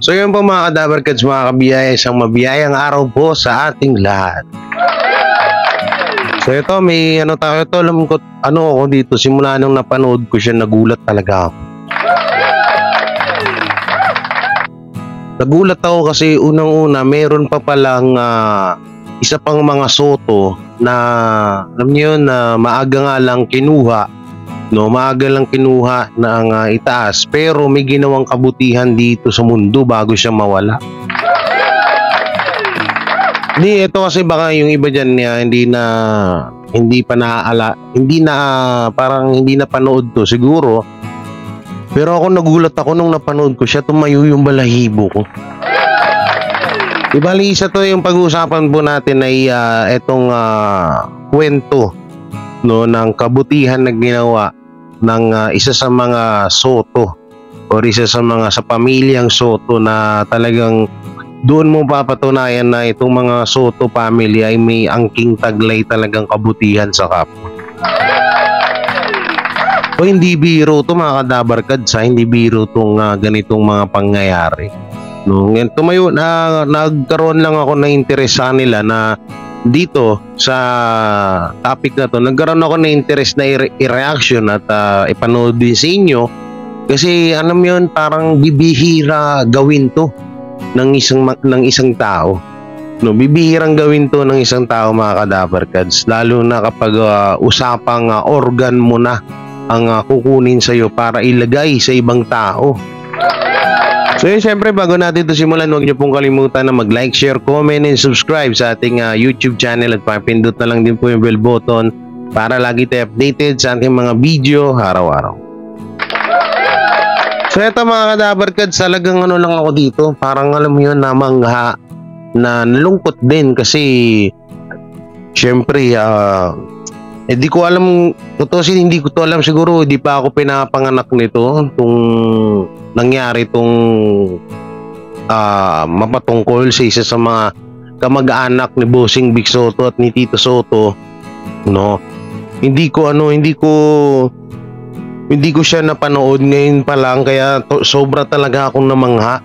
So yun po mga kadabarkads, mga kabiyaya, isang mabiyayang araw po sa ating lahat. So ito, may ano tayo, ito alam ko, ano ako dito, simula nung napanood ko siya, nagulat talaga ako. Nagulat ako kasi unang-una, meron pa palang isa pang mga soto na, alam niyo yun, na maaga nga lang kinuha, no, maaga lang kinuha ng itaas, pero may ginawang kabutihan dito sa mundo bago siya mawala. Hindi, ito kasi baka yung iba dyan hindi pa naaala, parang hindi na panood to siguro. Pero ako nagulat ako nung napanood ko siya, tumayo yung balahibo ko. Ibali isa to yung pag-uusapan po natin ay itong kwento, no, ng kabutihan na ginawa ng isa sa mga soto o isa sa pamilyang soto na talagang doon mo papatunayan na itong mga Soto family ay may angking taglay talagang kabutihan sa kapwa. O hindi biro to mga kadabarkads, hindi biro tong ganitong mga pangyayari. No, tumayo na nagkaroon lang ako ng interes sa nila na dito sa topic na to. Nagkaroon ako ng interest na i-reaction at ipanood din sa inyo kasi alam mo yun, parang bibihira gawin to ng isang tao, no, bibihirang gawin to ng isang tao mga kadabarkads, lalo na kapag usapang organ mo na ang kukunin sa iyo para ilagay sa ibang tao. So yun, syempre bago natin ito simulan, huwag niyo pong kalimutan na mag-like, share, comment, and subscribe sa ating YouTube channel at papindot na lang din po yung bell button para lagi tayo updated sa ating mga video araw-araw. So eto mga kadabarkads, talagang ano lang ako dito, parang alam mo yun, namangha, na nalungkot din kasi syempre di ko alam, hindi ko to alam, siguro hindi pa ako pinapanganak nito kung nangyari itong mapatungkol sa isa sa mga kamag-anak ni Bossing Vic Soto at ni Tito Soto, no. Hindi ko siya napanood ngayon pa lang, kaya sobra talaga akong namangha.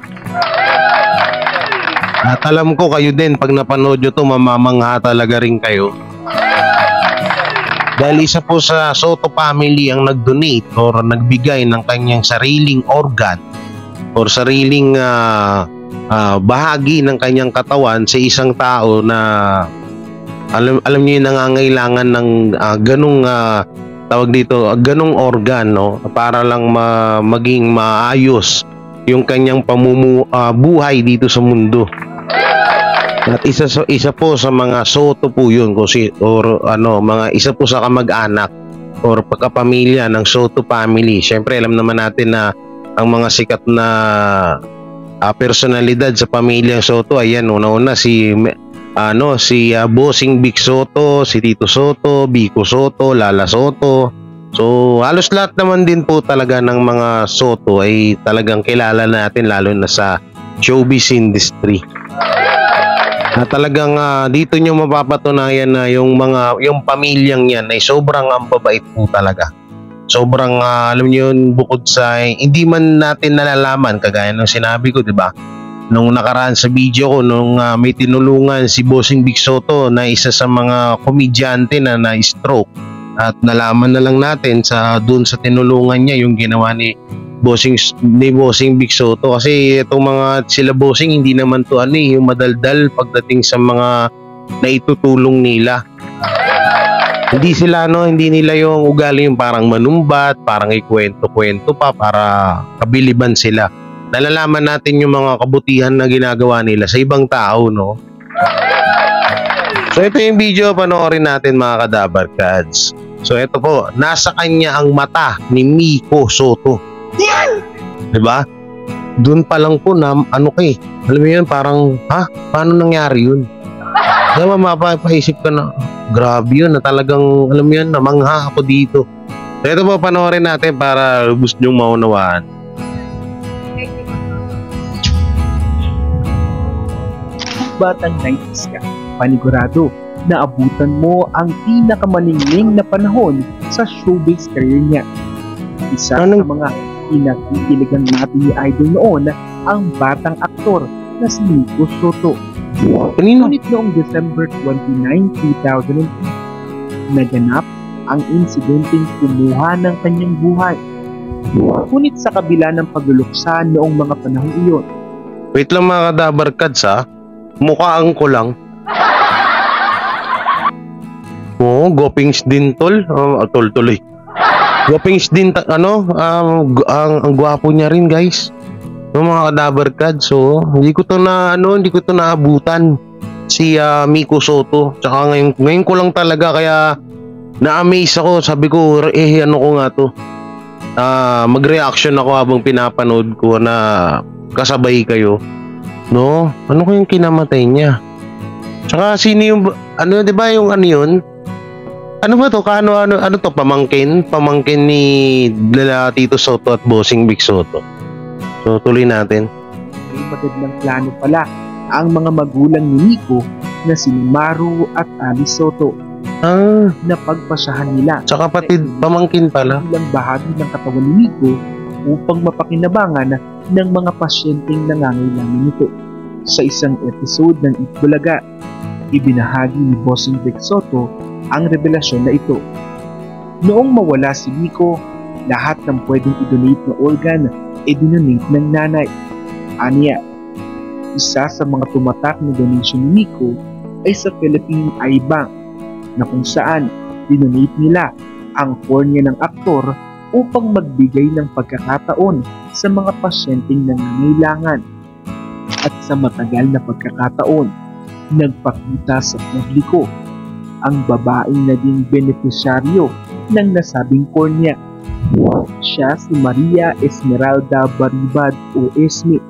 At alam ko kayo din, pag napanood nyo to, mamamangha talaga rin kayo. Dahil isa po sa Soto family ang nag-donate or nagbigay ng kanyang sariling organ or sariling bahagi ng kanyang katawan sa isang tao na alam niyo yung nangangailangan ng ganong organ, no, para lang maging maayos yung kanyang buhay dito sa mundo. At isa po sa mga Soto po yun, isa po sa kamag-anak or pagkapamilya ng Soto family. Syempre alam naman natin na ang mga sikat na personalidad sa pamilyang Soto, ayan, una-una si Bossing Vic Soto, si Tito Soto, Vico Soto, Lala Soto. So halos lahat naman din po talaga ng mga Soto ay talagang kilala natin, lalo na sa showbiz industry. Na talagang dito nyo mapapatunayan na yung pamilyang yan ay sobrang ambabait po talaga. Sobrang alam niyo yun, bukod sa hindi man natin nalalaman, kagaya ng sinabi ko, di ba? Nung nakaraan sa video ko, nung may tinulungan si Bossing Vic Soto na isa sa mga komedyante na na-stroke, at nalaman na lang natin doon sa tinulungan niya yung ginawa ni Bossing Vic Soto. Kasi itong mga sila Bossing, hindi naman to yung madaldal pagdating sa mga naitutulong nila. Hindi nila yung ugali yung parang manumbat, parang ikwento-kwento pa para kabiliban sila. Nalalaman natin yung mga kabutihan na ginagawa nila sa ibang tao, no? So ito yung video, panoorin natin mga kadabarkads. So ito po, nasa kanya ang mata ni Miko Soto. Diba? Doon pa lang po na alam mo yun, parang paano nangyari yun? Diba, mapapaisip ka na grabe yun, na talagang alam mo yun, namangha ako dito. So ito po, panoorin natin para gusto nyong maunawaan. Batang 90s ka, panigurado na abutan mo ang pinakamaningning na panahon sa showbiz career niya. Isa sa mga pinakikiligan natin ni Idol noon ang batang aktor na si Miko Soto. Kanino? Ngunit noong December 29, 2003, naganap ang insidenteng kumuha ng kanyang buhay. Ngunit sa kabila ng pagluluksa noong mga panahon iyon, Wait lang mga kadabarkads ha. Mukhaan ko lang. Oo, gopings din tol. Tol tuloy. Gopings din ang gwapo niya rin guys. No, mga kadabarkads. So, hindi ko to naabutan si Miko Soto. Tsaka ngayon ko lang talaga kaya na-amaze ako. Sabi ko, ano ko nga to. Mag-reaction ako habang pinapanood ko na kasabay kayo. No? Ano ko yung kinamatay niya? Tsaka sino yung di ba yung ano yun? Ano ba to? Ano to? Pamangkin ni Tito Soto at Bossing Big Soto. So tuloy natin. may magandang plano pala ang mga magulang ni Miko na si Maru at Alice Soto na pagpasyahan nila. Tsaka kapatid, pamangkin pala. Ilang bahagi ng katawan ni Miko upang mapakinabangan ng mga pasyenteng nangangailangan nito. Sa isang episode ng Itbulaga, ibinahagi ni Bossing Big Soto ang revelasyon na ito. Noong mawala si Miko, lahat ng pwedeng i-donate na organ ay dinonate ng nanay. Aniya, isa sa mga tumatak na donation ni Miko ay sa Philippine Eye Bank na kung saan dinonate nila ang cornea ng aktor upang magbigay ng pagkakataon sa mga pasyenteng nangangailangan. At sa matagal na pagkakataon, nagpakita sa publiko ang babaeng naging benepisyaryo ng nasabing cornea. Siya si Maria Esmeralda Baribad o Esme.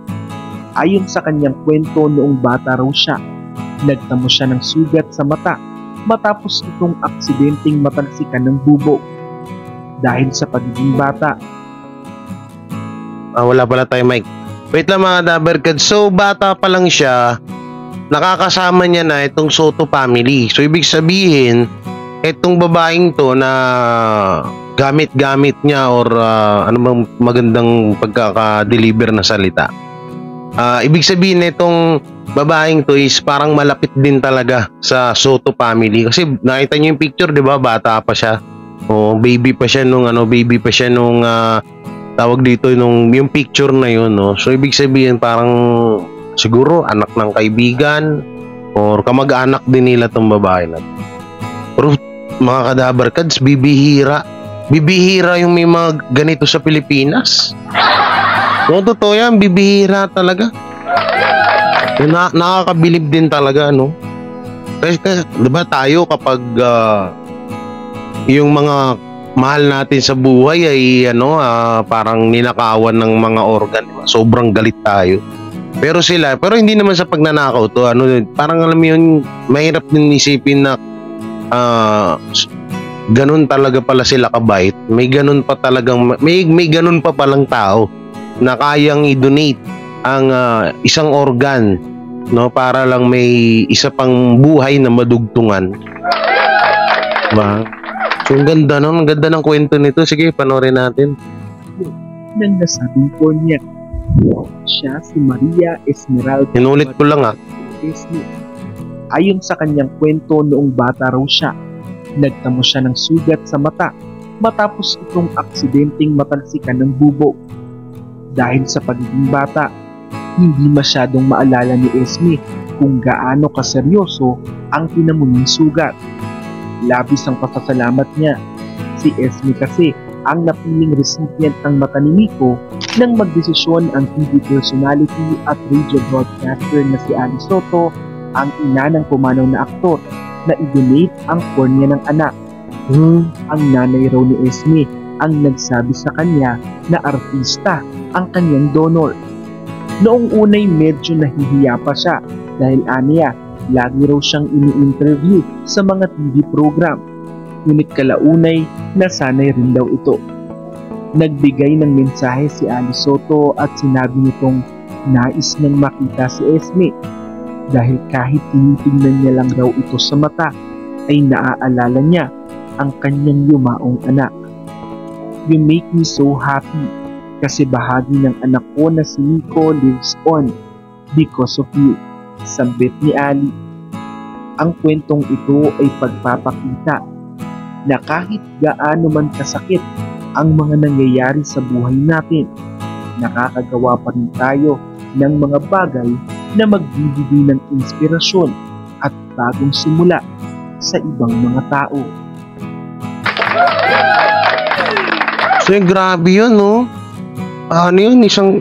Ayon sa kanyang kwento, noong bata raw siya, nagtamo siya ng sugat sa mata matapos itong aksidenteng matalsikan ng bubog. Dahil sa pagiging bata. Wala pala tayo mic. Wait lang mga dabarkads. So bata pa lang siya, nakakasama niya na itong Soto family. So ibig sabihin, itong babaeng to na gamit-gamit niya or ano bang magandang pagkaka-deliver na salita. Ibig sabihin itong babaeng to is parang malapit din talaga sa Soto family. Kasi nakita niyo yung picture, 'di ba? Bata pa siya. Baby pa siya nung tawag dito yung picture na yun, no. So ibig sabihin parang siguro anak ng kaibigan or kamag-anak din nila tong babae na. Pero mga kadabarkads, bibihira yung may mga ganito sa Pilipinas. No, totoo yan, bibihira talaga. Nakakabilib din talaga, no. Kasi diba tayo kapag yung mga mahal natin sa buhay ay parang ninakawan ng mga organ, sobrang galit tayo. Pero hindi naman sa pagnanakaw to, parang alam mo yun, mahirap din isipin na ganun talaga pala sila kabait. May ganun pa talagang may ganun pa palang tao na kayang i-donate ang isang organ, no, para lang may isa pang buhay na madugtungan. Diba? So, ang ganda ng kwento nito. Sige, panoorin natin. Nang nasabing cornea, siya si Maria Esmeralda. Inulit ko lang Ayon sa kanyang kwento, noong bata raw siya, nagtamo siya ng sugat sa mata matapos itong aksidenteng matalsikan ng bubog. Dahil sa pagiging bata, hindi masyadong maalala ni Esme kung gaano kaseryoso ang tinamuning sugat. Labis ang pasasalamat niya. Si Esme kasi ang napiling recipient ng mata ni Miko nang magdesisyon ang TV personality at radio broadcaster na si Alice Soto, ang ina ng pumanaw na aktor, na i-donate ang cornea ng anak. Ang nanay raw ni Esme ang nagsabi sa kanya na artista ang kanyang donor. Noong unay medyo nahihiya pa siya dahil aniya, lagi raw siyang ini-interview sa mga TV program. Ngunit kalaunay, nasanay rin daw ito. Nagbigay ng mensahe si Alice Soto at sinabi nitong nais niyang makita si Esme dahil kahit tinitingnan niya lang raw ito sa mata ay naaalala niya ang kanyang yumaong anak. You make me so happy. Kasi bahagi ng anak ko na si Nico lives on because of you. Sambit ni Ali. Ang kwentong ito ay pagpapakita na kahit gaano man kasakit ang mga nangyayari sa buhay natin, nakakagawa pa rin tayo ng mga bagay na magbibigay ng inspirasyon at bagong simula sa ibang mga tao. So, grabe yun, no? Ano yun? Isang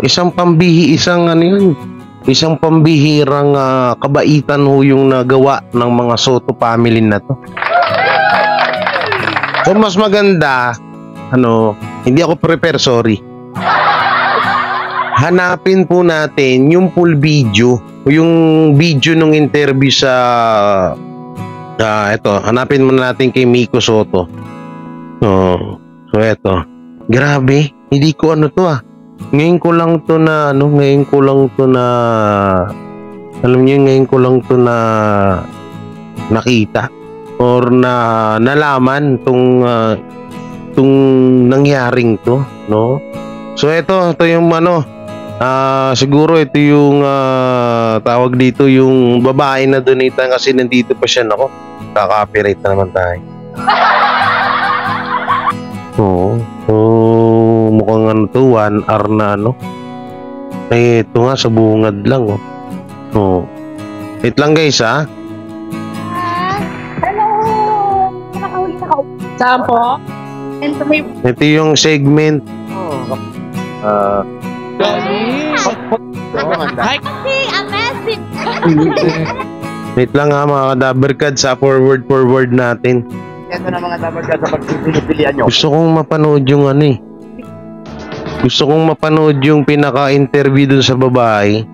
pambihirang kabaitan ho yung nagawa ng mga Soto family na to. So, mas maganda, hindi ako prepare, sorry. Hanapin po natin yung full video, yung video ng interview sa, hanapin muna natin kay Miko Soto. So, eto. Grabe, hindi ko ngayon ko lang to na nakita or na nalaman tong nangyaring to, no? So ito yung siguro ito yung tawag dito yung babae na donate kasi nandito pa siya, nako. Kaka-copyright na naman tayo. Mukhang 1 hour na ito nga sa bungad lang wait lang guys Hello! Nakahuli na ako. Saan po? ito yung segment Kasi a message! wait lang mga kadaberkad sa forward natin. Ito na mga dapat sa pagpipilian nyo. Gusto kong mapanood yung Gusto kong mapanood yung pinaka-interview dun sa babae.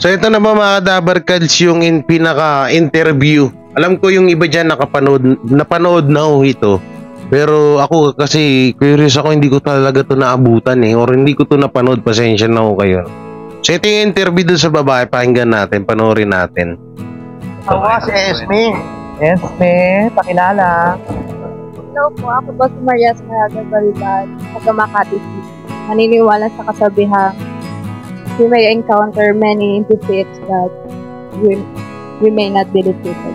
So ito na ba mga dabarkads yung pinaka-interview. Alam ko yung iba dyan napanood na ito. Pero ako kasi curious ako, hindi ko talaga to naabutan or hindi ko to napanood. Pasensya na ako kayo. So ito yung interview dun sa babae, pakinggan natin, panoorin natin. Ako si Esme. Esme, pakilala. Hello po, ako po si Maria Esmeralda Balibad, taga Makati City. Naniniwala sa kasabihang we may encounter many defeats that we may not be defeated.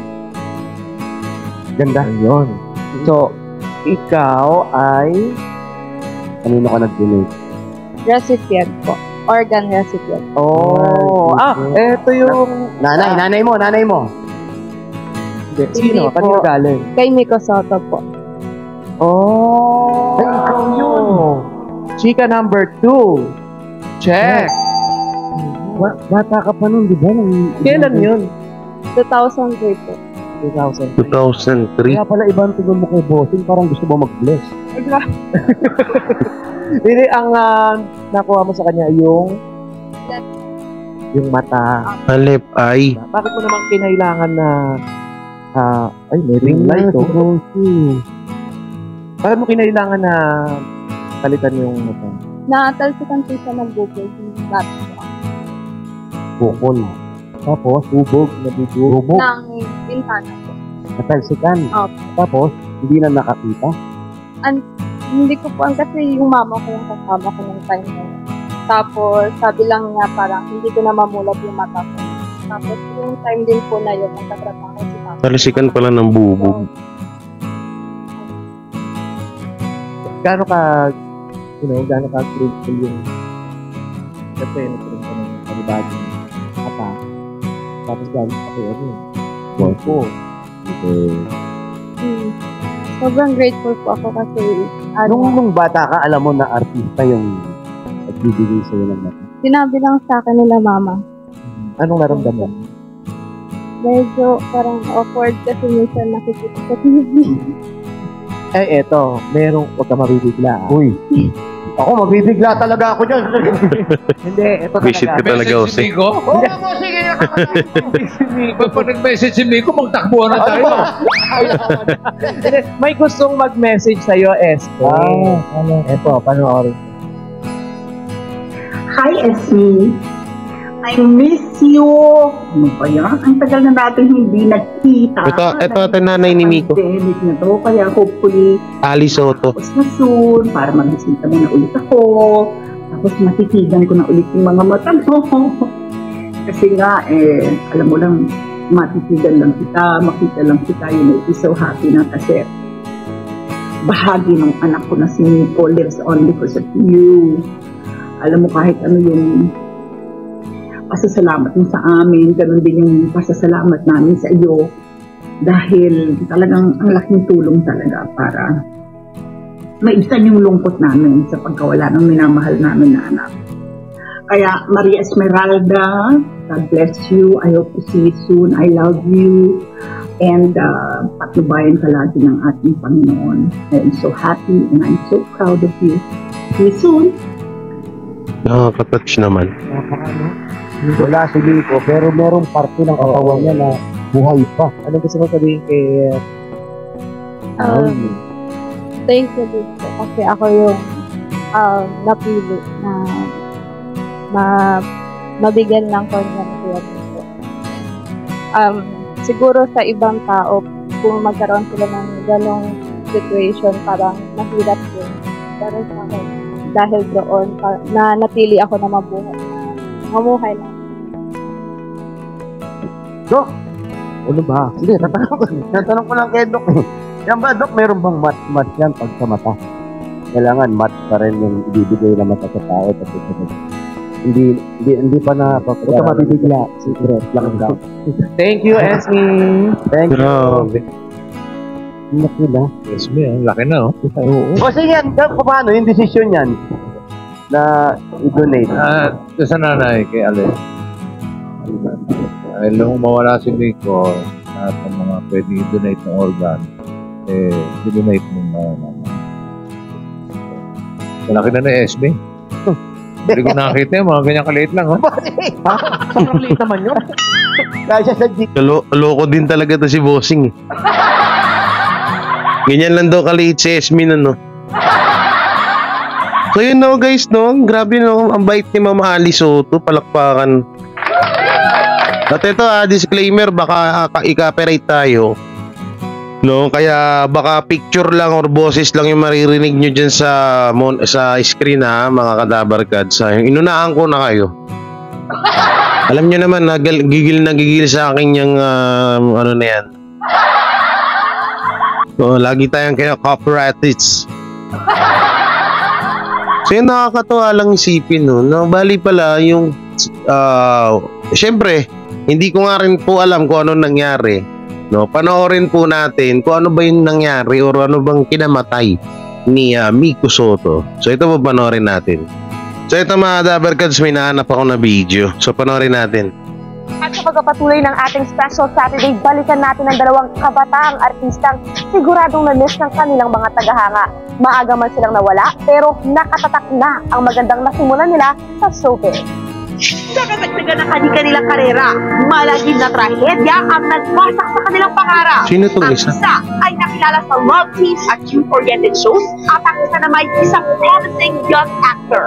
Ganda yun. So, ikaw ay kanino ka nag-donate? Recipient po. Organ recipient. Ito yung Nanay mo. sino? Hindi Kanino po. galing? Kay Miko Soto po. Ay, ikaw yun. Chika number 2. Check. Bata ka pa nun, di ba? Kailan yun? 2003 po. 2000. 2003. Kaya pala ibang tingin mo kay bossing, parang gusto mo mag-bless. Hindi, ang nakuha mo sa kanya yung mata. Alep ay. Bakit mo naman kinailangan na may ring light Bakit mo kinailangan na palitan yung mata? Natalsikan po siya ng bubog. Bukol. Tapos, hubog, nabubog. Ng bintana po. Natalsikan. Opo. Tapos, hindi na nakakita. Hindi ko po, kasi yung mama ko yung kasama ko ng time na yun. Tapos, sabi lang niya parang hindi ko na mamulat yung mata ko. Tapos, yung time din po na yun, nagtatrabaho si papa. Talisikan pala ng bubog. Gaano ka grateful yung kasi nagkaroon ka ng panibagong mata. Tapos galing ka kayo po. Sobrang grateful po ako kasi Nung bata ka, alam mo na artista yung nagbibigay sa'yo ng mata. sinabi lang sa akin nila mama. Anong naramdaman? Medyo parang awkward kasi minsan nakikita sa TV. Eto, huwag ka mabibigla. Uy, ako mabibigla talaga ako dyan. Hindi, ito Visit ka talaga, Message si Jose. Miko? Oo, sige. Pag nag-message si Miko, magtakbuhan na tayo. Hindi, may gustong mag-message sa'yo, Esko. Eto, panoorin. Hi, Esme. I miss you. Ano ba yan? Ang tagal na natin hindi nagkita. Ito ate nanay ni Miko. Pandemic na to. Kaya hopefully, Ali Soto. tapos na soon para mag-bisita mo na ulit ako. Tapos matitigan ko na ulit yung mga mata mo. Kasi nga, alam mo lang, matitigan lang kita, makita lang kita, you know, be so happy na kasi bahagi ng anak ko na si Nico lives on because of you. Alam mo, kahit ano yung pasasalamat mo sa amin, ganun din yung pasasalamat namin sa iyo. Dahil talagang ang laking tulong talaga para maibsan yung lungkot namin sa pagkawala ng minamahal namin na anak. Kaya Maria Esmeralda, God bless you. I hope to see you soon. I love you. And patnubayan ka lagi ng ating Panginoon. I am so happy and I'm so proud of you. See you soon. Nakaka-touch naman. Wala si Nico, pero merong parte ng katawan niya na buhay pa. Ano gusto mo sabihin kay... Thank you din po kasi ako yung napili na mabigyan ng kanya po. Siguro sa ibang tao, kung magkaroon sila ng ganong situation, parang mahirap yun. Pero sa akin, dahil doon, na napili ako na mamuhay lang. Dok! Ano ba? Sige, tatanong ko lang kay Dok. Yan ba, Dok, meron bang match yan pag sa mata? Kailangan match pa rin yung ibibigay na mata sa tao. Hindi pa na ito mabibigla. Secret lang daw. Thank you, Esme. Thank you. Laki na. Esme, ang laki na, oh. O sige yan, paano yung decision yan na i-donate? Sa nanay, kay Alex. Dahil nung mawala si Nico, at ang mga pwedeng i-donate ng organ, i-donate mo na naman. Malaki na na Esme. Hindi ko nakakita yung mga ganyang kaliit lang, oh. Parang liit naman yun. Kaya sa G. Loko din talaga to si Bossing. Ganyan lang daw kaliit si Esme nun, no? So yun, no, guys, no? Grabe, no? Ang bait ni Mama Ali Soto. Palakpakan. At ito, disclaimer, baka i-copyright tayo. No, kaya baka picture lang or boses lang yung maririnig nyo dyan sa screen, ha, mga kadabarkads. Inunahan ko na kayo. Alam nyo naman, gigil sa akin yung ano na yan. So, lagi tayong kaya copyrights. So yun, nakakatuwa lang isipin, no? No, bali pala yung syempre, hindi ko nga rin po alam kung ano nangyari. No, panoorin po natin kung ano ba yung nangyari o ano bang kinamatay ni Miko Soto. So ito po panoorin natin. So ito mga Dabarkads, may nahanap ako na video. So panoorin natin. At sa pagpapatuloy ng ating special Saturday, balikan natin ang dalawang kabataang artistang siguradong na-miss ng kanilang mga tagahanga. Maaga man silang nawala, pero nakatatak na ang magandang nasimulan nila sa showbiz. Sa katagdagan ng kanilang karera, malagim na trahedya ang nagwasak sa kanilang pangarap. Sino itong ang isa? Ay nakilala sa love teams at youth-oriented shows at ang isa na may isang promising young actor.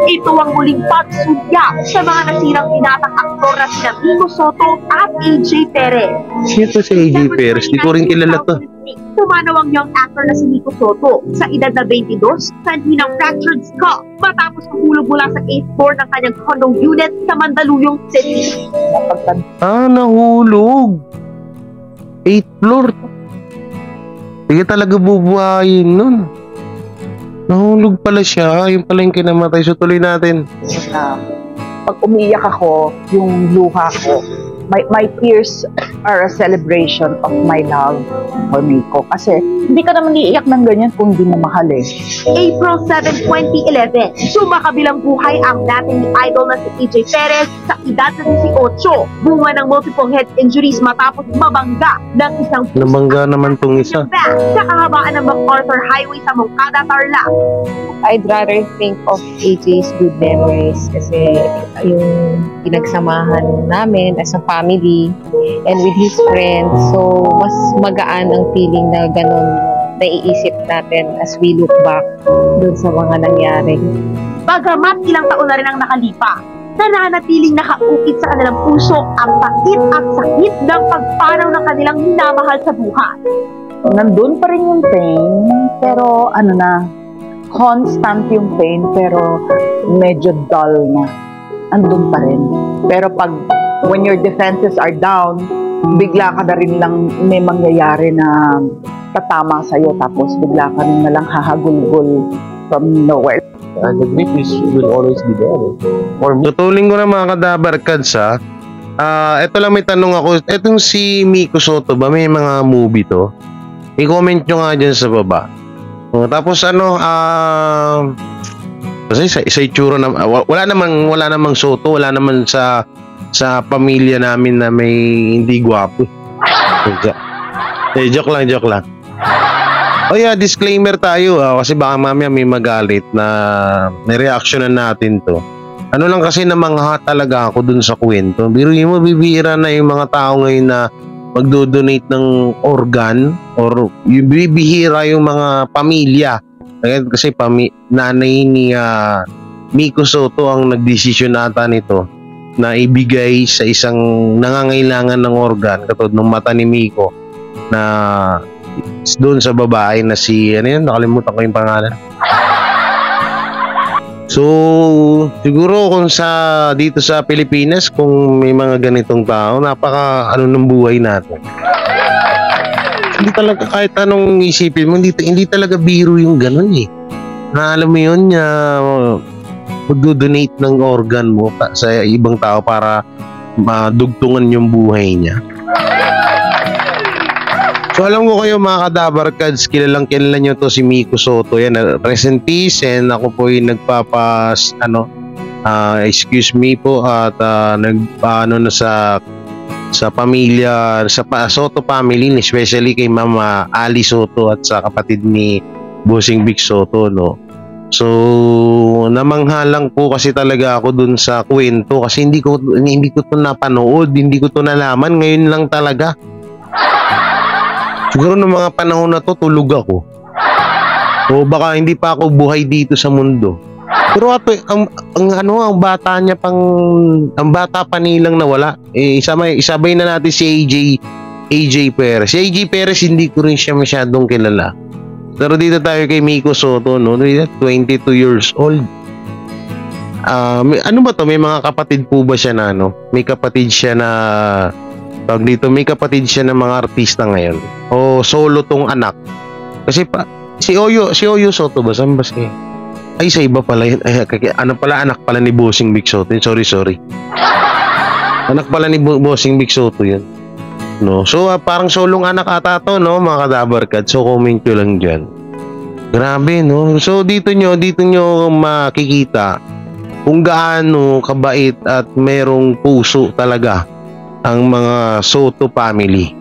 Ito ang muling pagsudya sa mga nasirang binatang aktor na sina Miko Soto at AJ Perez. Sino to si AJ Perez? Di ko rin kilala to. Pumanaw ang young actor na si Miko Soto sa edad na 22 sa ng fractured skull matapos mahulog mula sa 8th floor ng kanyang condo unit sa Mandaluyong City. Nahulog. 8th floor. Sige talaga bubuhayin nun. Nahulog pala siya. Yung pala yung kinamatay. So tuloy natin. Pag umiiyak ako, yung luha ko, my tears are a celebration of my love for Miko. Kasi hindi ka naman iiyak ng ganyan kung hindi mo mahal eh. April 7, 2011, sumakabilang buhay ang dating idol na si AJ Perez sa edad na 18. Bunga ng multiple head injuries matapos mabangga ng isang Nabangga naman tong isa. sa kahabaan ng MacArthur Highway sa Moncada, Tarlac. I'd rather think of AJ's good memories kasi yung pinagsamahan namin as a family and with his friends. So, mas magaan ang feeling na ganun naiisip natin as we look back dun sa mga nangyari. Bagamat ilang taon na rin ang nakalipa, nananatiling nakaukit sa kanilang puso ang takit at sakit ng pagpanaw ng kanilang minamahal sa buhay. Nandun pa rin yung pain, pero ano na, constant yung pain pero medyo dull na. Andun pa rin. Pero when your defenses are down, bigla ka na rin lang may mangyayari na tatama sa'yo tapos bigla ka rin na lang hahagulgul from nowhere. And the grip will always be there. For me, Tutuling ko na mga kadabarkads ha. Ito lang may tanong ako. Etong si Miko Soto ba may mga movie to? I-comment nyo nga dyan sa baba. Tapos kasi sa itsura na wala namang Soto, wala naman sa pamilya namin na may hindi gwapo. Joke lang. Oh yeah, disclaimer tayo kasi baka mamaya may magalit na reactionan natin to. Ano lang kasi namangha talaga ako dun sa kwento. Biruin mo, bibihira na yung mga tao ngayon na magdo-donate ng organ or bibihira yung mga pamilya. Kasi nanay ni Miko Soto ang nagdesisyon nata nito na ibigay sa isang nangangailangan ng organ katulad ng mata ni Miko na doon sa babae na si nakalimutan ko yung pangalan. So siguro kung dito sa Pilipinas kung may mga ganitong tao, napaka ng buhay natin. Hindi talaga kahit anong isipin mo, hindi talaga biro yung ganun eh. Na alam mo yun, mag-donate ng organ mo sa ibang tao para madugtungan yung buhay niya. So alam ko kayo mga kadabarkads, kilalang nyo to si Miko Soto. Yan, rest in peace, and ako po yung excuse me po at nagpaano na sa pamilya, sa Soto family, especially kay Mama Ali Soto at sa kapatid ni Bossing Vic Soto, no. So namangha lang po kasi talaga ako dun sa kwento kasi hindi ko to napanood, hindi ko to nalaman, ngayon lang talaga. Siguro ng mga panahon na to tulog ako. O baka hindi pa ako buhay dito sa mundo. Pero ang bata niya ang bata pa nilang nawala. Isabay na natin si AJ Perez. Si AJ Perez hindi ko rin siya masyadong kilala. Pero dito tayo kay Miko Soto, no? 22 years old. Ano ba to? May mga kapatid po ba siya na May kapatid siya na may kapatid siya ng mga artista ngayon. O solo tong anak. Kasi si Oyo Soto ba? Saan ba siya? Ay, sa iba pala yun. Anak pala ni Bossing Vic Soto yun. Sorry. Anak pala ni Bossing Vic Soto yun. No? So, parang solong anak ata to, no? Mga kadabarkad. So, comment nyo lang dyan. Grabe, no? So, dito nyo makikita kung gaano kabait at merong puso talaga ang mga Soto family.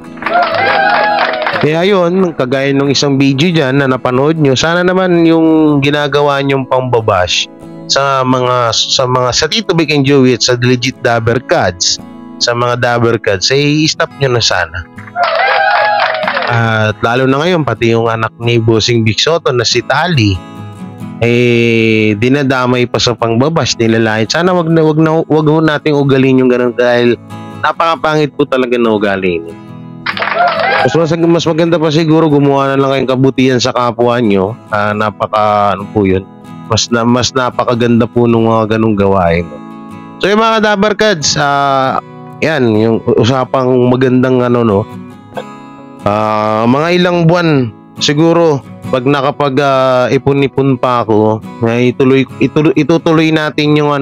Kaya yun, kagaya ng isang video dyan na napanood nyo, sana naman yung ginagawa nyong pambabash sa Tito Vic and Joey at sa legit Dabarkads, sa mga Dabarkads, stop nyo na sana. At lalo na ngayon, pati yung anak ni Bossing Vic Soto na si Tali, dinadamay pa sa pangbabash, nilalait. Sana wag nating ugalin yung ganun dahil napakapangit po talaga na ugali niyo. Mas maganda pa siguro gumawa na lang kayong kabutihan sa kapwa nyo. Po yun. Mas napakaganda po nung mga ganung gawain. So yung mga Dabarkads, yan, yung usapang magandang mga ilang buwan siguro pag nakapag-ipon-ipon pa ako, itutuloy natin yung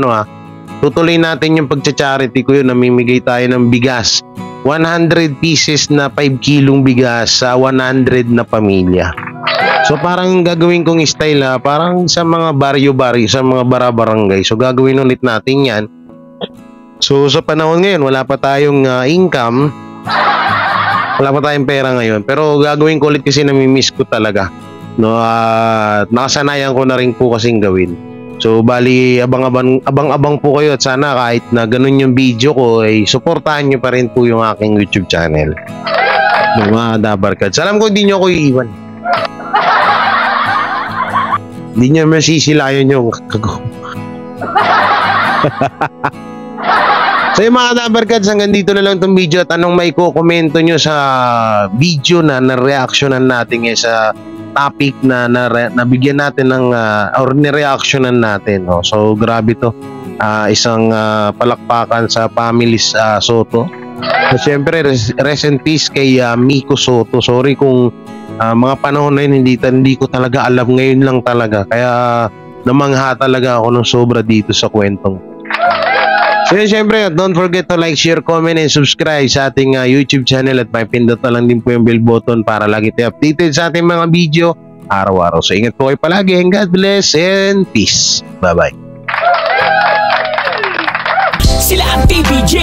tutuloy natin yung pagcha-charity ko yun. Namimigay tayo ng bigas. 100 pieces na 5 kilong bigas sa 100 na pamilya. So parang gagawin kong style parang sa mga baryo-baryo, sa mga bara-barangay. So gagawin ulit natin yan. So sa panahon ngayon, wala pa tayong income. Wala pa tayong pera ngayon. Pero gagawin ko ulit kasi namimiss ko talaga. No, nakasanayan ko na rin po kasing gawin. So bali abang-abang po kayo at sana kahit na ganun yung video ko ay suportahan nyo pa rin po yung aking YouTube channel. Mga Dabarkads. Alam ko hindi nyo ako iiwan. Hindi nyo masisilayan yung So yung mga Dabarkads, hanggang dito na lang itong video at anong may kukomento nyo sa video na reactionan natin sa topic na nabigyan natin ng or ni-reactionan natin, no? So grabe to. Isang palakpakan sa family Soto. So, siyempre rest in peace kay Miko Soto. Sorry kung mga panahon na yun hindi ko talaga alam, ngayon lang talaga. Kaya namangha talaga ako ng sobra dito sa kwentong. So yun, syempre, don't forget to like, share, comment, and subscribe sa ating YouTube channel at may pindot na lang din po yung bell button para lagi tayo updated sa ating mga video araw-araw. So ingat po kayo palagi and God bless and peace. Bye-bye. Sila ang TBJ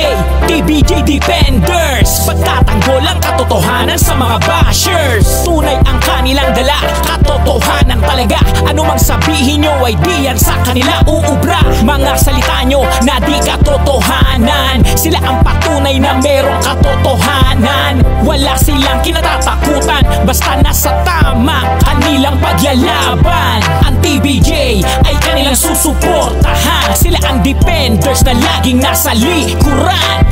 Defenders. Pagtatanggol ang katotohanan sa mga bashers. Tunay ang kanilang dala, katotohanan talaga. Ano mang sabihin nyo ay di yan sa kanila uubra. Mga salita nyo na di katotohanan. Sila ang patunay na merong katotohanan. Wala silang kinatatakutan, basta nasa tama kanilang paglalaban. Ang TBJ ay kanilang susuportahan. Sila ang defenders na laging nasa likuran.